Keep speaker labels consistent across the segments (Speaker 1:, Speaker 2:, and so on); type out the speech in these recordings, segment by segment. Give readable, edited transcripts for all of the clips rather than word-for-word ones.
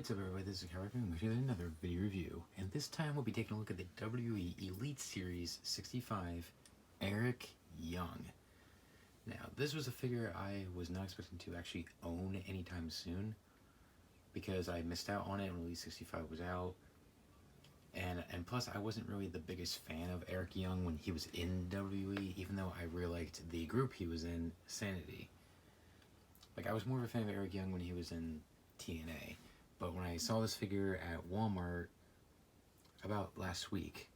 Speaker 1: What's up everybody, this is Howard and we're doing another video review, and this time we'll be taking a look at the WWE Elite Series 65 Eric Young. Now this was a figure I was not expecting to actually own anytime soon because I missed out on it when Elite 65 was out, and plus I wasn't really the biggest fan of Eric Young when he was in WWE, even though I really liked the group he was in, Sanity. Like, I was more of a fan of Eric Young when he was in TNA. But when I saw this figure at Walmart about last week,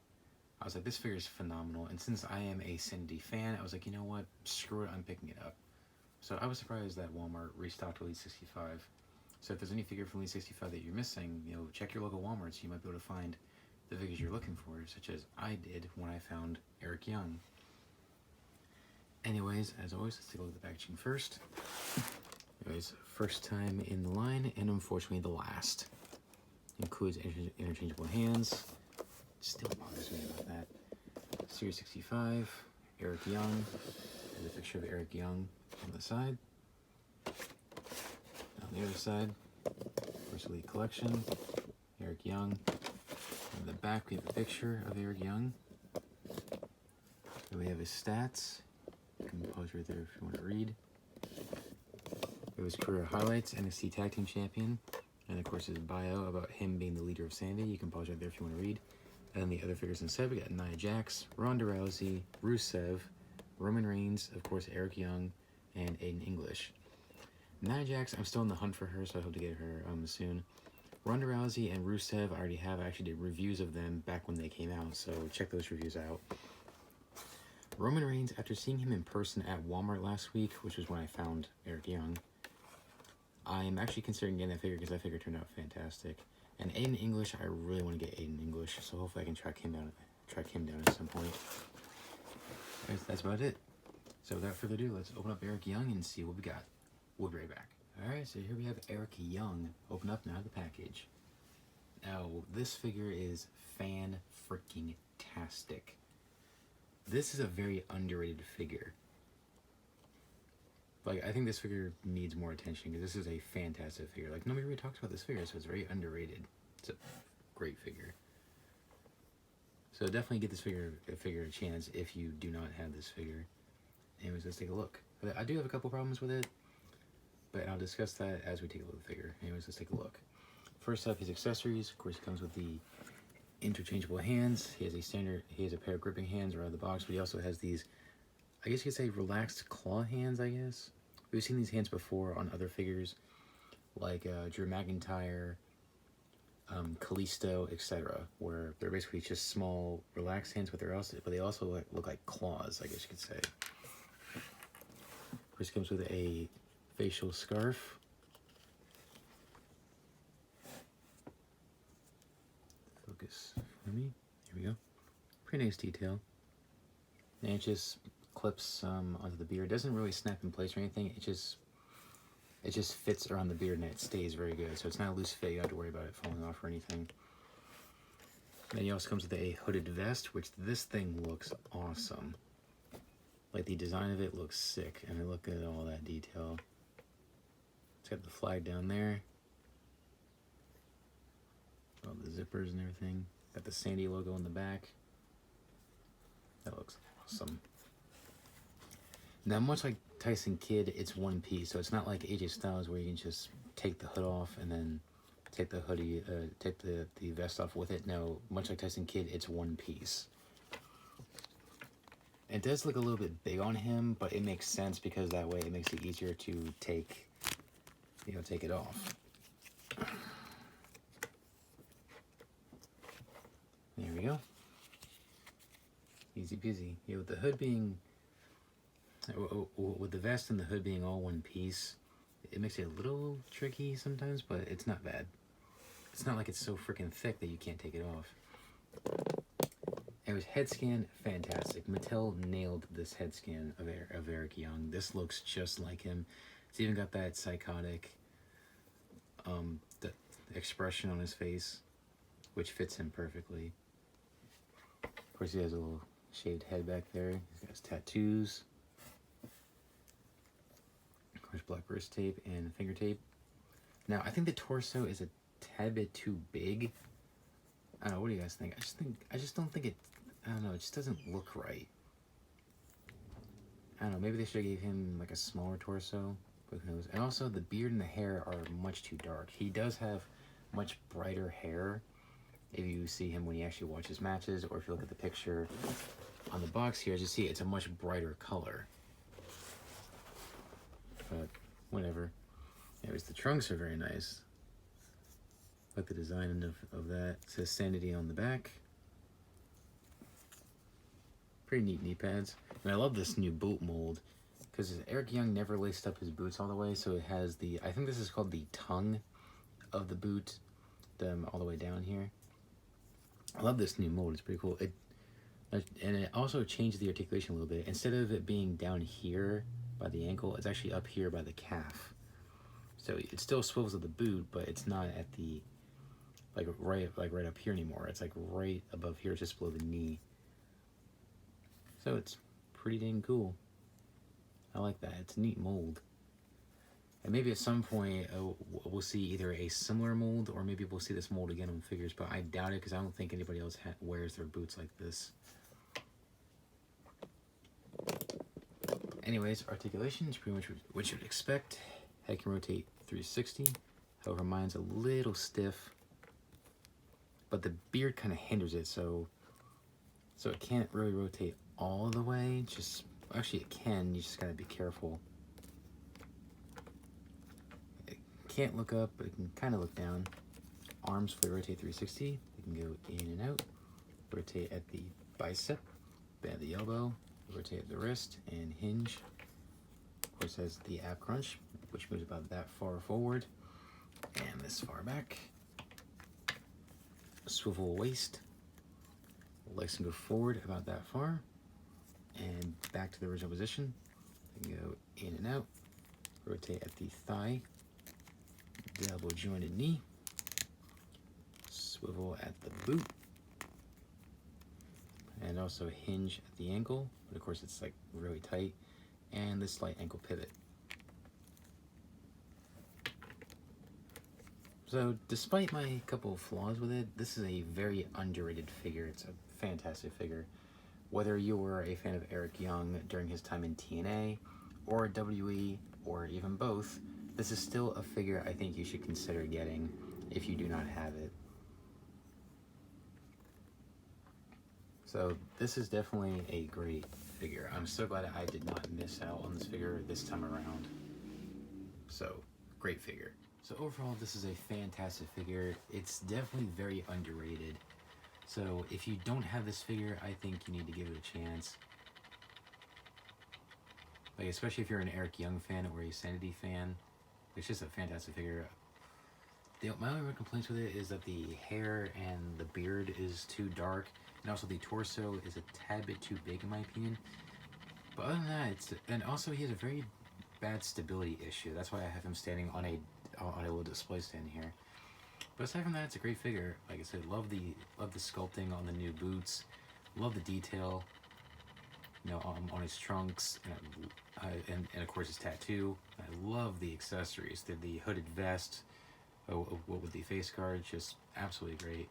Speaker 1: I was like, this figure is phenomenal. And since I am a Sanity fan, I was like, you know what? Screw it, I'm picking it up. So I was surprised that Walmart restocked Elite 65. So if there's any figure from Elite 65 that you're missing, you know, check your local Walmart so you might be able to find the figures you're looking for, such as I did when I found Eric Young. Anyways, as always, let's take a look at the packaging first. Anyways, first time in the line, and unfortunately the last. Includes interchangeable hands. Still bothers me about that. Series 65, Eric Young. There's a picture of Eric Young on the side. On the other side, First Elite Collection, Eric Young. On the back, we have a picture of Eric Young. Here we have his stats. You can pause right there if you want to read. It was career highlights, NXT Tag Team Champion, and of course his bio about him being the leader of Sanity. You can pause right there if you want to read. And then the other figures instead, we got Nia Jax, Ronda Rousey, Rusev, Roman Reigns, of course Eric Young, and Aiden English. Nia Jax, I'm still in the hunt for her, so I hope to get her soon. Ronda Rousey and Rusev, I already have. I actually did reviews of them back when they came out, so check those reviews out. Roman Reigns, after seeing him in person at Walmart last week, which was when I found Eric Young, I am actually considering getting that figure because that figure turned out fantastic. And Aiden English, I really want to get Aiden English, so hopefully I can track him down at some point. That's about it. So without further ado, let's open up Eric Young and see what we got. We'll be right back. Alright, so here we have Eric Young. Open up now the package. Now, this figure is fan-freaking-tastic. This is a very underrated figure. Like, I think this figure needs more attention because this is a fantastic figure. Like, nobody really talks about this figure, so it's very underrated. It's a great figure. So definitely get this figure a chance if you do not have this figure. Anyways, let's take a look. I do have a couple problems with it, but I'll discuss that as we take a look at the figure. Anyways, let's take a look. First up, his accessories. Of course, he comes with the interchangeable hands. He has a pair of gripping hands around the box, but he also has these, I guess you could say, relaxed claw hands, I guess. We've seen these hands before on other figures, like Drew McIntyre, Kalisto, etc., where they're basically just small, relaxed hands, but they also look like claws, I guess you could say. First comes with a facial scarf. Focus for me. Here we go. Pretty nice detail. And it just clips onto the beard. It doesn't really snap in place or anything. It just fits around the beard and it stays very good. So it's not a loose fit. You don't have to worry about it falling off or anything. Then he also comes with a hooded vest, which this thing looks awesome. Like, the design of it looks sick. I mean, look at all that detail. It's got the flag down there. All the zippers and everything. Got the Sandy logo on the back. That looks awesome. Now, much like Tyson Kidd, it's one piece, so it's not like AJ Styles where you can just take the hood off and then take the hoodie, take the vest off with it. No, much like Tyson Kidd, it's one piece. It does look a little bit big on him, but it makes sense because that way it makes it easier to take it off. There we go. Easy peasy. Yeah, with the hood being, with the vest and the hood being all one piece, it makes it a little tricky sometimes, but it's not bad. It's not like it's so freaking thick that you can't take it off. Anyways, head scan, fantastic. Mattel nailed this head scan of Eric Young. This looks just like him. It's even got that psychotic the expression on his face, which fits him perfectly. Of course, he has a little shaved head back there. He's got his tattoos. Of course, black wrist tape and finger tape. Now, I think the torso is a tad bit too big. I don't know, what do you guys think? I just don't think it, I don't know, it just doesn't look right. I don't know, maybe they should have gave him like a smaller torso, but who knows. And also the beard and the hair are much too dark. He does have much brighter hair if you see him when he actually watches matches, or if you look at the picture on the box here, as you see, it's a much brighter color. But whatever. Anyways, the trunks are very nice. Like the design of that. It says Sanity on the back. Pretty neat knee pads. And I love this new boot mold, because Eric Young never laced up his boots all the way, so it has the, I think this is called the tongue of the boot, all the way down here. I love this new mold. It's pretty cool. And it also changed the articulation a little bit. Instead of it being down here by the ankle, it's actually up here by the calf. So it still swivels at the boot, but it's not at the right up here anymore. It's like right above here, just below the knee. So it's pretty dang cool. I like that. It's a neat mold. And maybe at some point we'll see either a similar mold, or maybe we'll see this mold again on figures, but I doubt it, because I don't think anybody else wears their boots like this. Anyways, articulation is pretty much what you'd expect. Head can rotate 360. However, mine's a little stiff, but the beard kind of hinders it, so it can't really rotate all the way. Just actually, it can. You just gotta be careful. It can't look up, but it can kind of look down. Arms fully rotate 360. They can go in and out. Rotate at the bicep, bend the elbow, rotate at the wrist, and hinge. Of course, has the ab crunch, which moves about that far forward and this far back. Swivel waist. Legs can go forward about that far and back to the original position. They can go in and out. Rotate at the thigh, double jointed knee. Swivel at the boot. And also hinge at the ankle, but of course it's like really tight, and this slight ankle pivot. So despite my couple of flaws with it, this is a very underrated figure. It's a fantastic figure. Whether you were a fan of Eric Young during his time in TNA, or WWE, or even both, this is still a figure I think you should consider getting if you do not have it. So this is definitely a great figure. I'm so glad I did not miss out on this figure this time around. So, great figure. So overall, this is a fantastic figure. It's definitely very underrated. So if you don't have this figure, I think you need to give it a chance. Like, especially if you're an Eric Young fan or a Sanity fan, it's just a fantastic figure. My only complaints with it is that the hair and the beard is too dark, and also the torso is a tad bit too big in my opinion. But other than that, and also he has a very bad stability issue. That's why I have him standing on a little display stand here. But aside from that, it's a great figure. Like I said, love the sculpting on the new boots, love the detail, you know, on his trunks, and of course his tattoo. I love the accessories, the hooded vest, with the face guard, just absolutely great.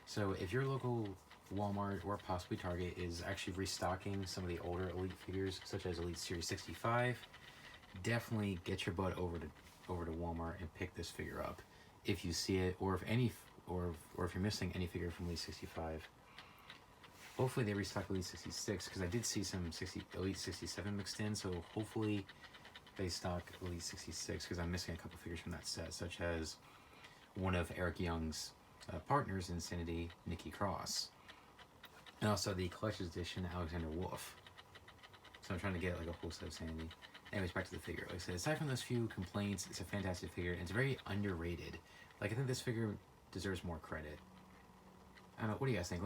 Speaker 1: So if your local Walmart or possibly Target is actually restocking some of the older Elite figures, such as Elite Series 65, definitely get your butt over to Walmart and pick this figure up if you see it, or if you're missing any figure from Elite 65. Hopefully they restock Elite 66, because I did see some Elite 67 mixed in, so hopefully they stock Elite 66, because I'm missing a couple figures from that set, such as one of Eric Young's partners in Sanity, Nikki Cross, and also the collector's edition Alexander Wolf. So I'm trying to get like a whole set of Sanity. Anyways, back to the figure. Like I said, aside from those few complaints, it's a fantastic figure, and it's very underrated. Like, I think this figure deserves more credit. I don't know, what do you guys think?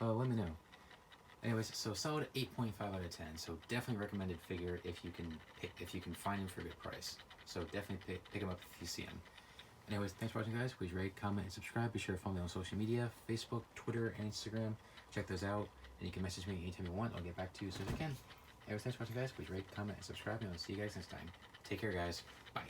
Speaker 1: Let me know. Anyways, so solid 8.5 out of 10. So definitely recommended figure if you can find him for a good price. So definitely pick him up if you see him. Anyways, thanks for watching, guys. Please rate, comment, and subscribe. Be sure to follow me on social media, Facebook, Twitter, and Instagram. Check those out, and you can message me anytime you want. I'll get back to you as soon as I can. Anyways, thanks for watching, guys. Please rate, comment, and subscribe, and I'll see you guys next time. Take care, guys. Bye.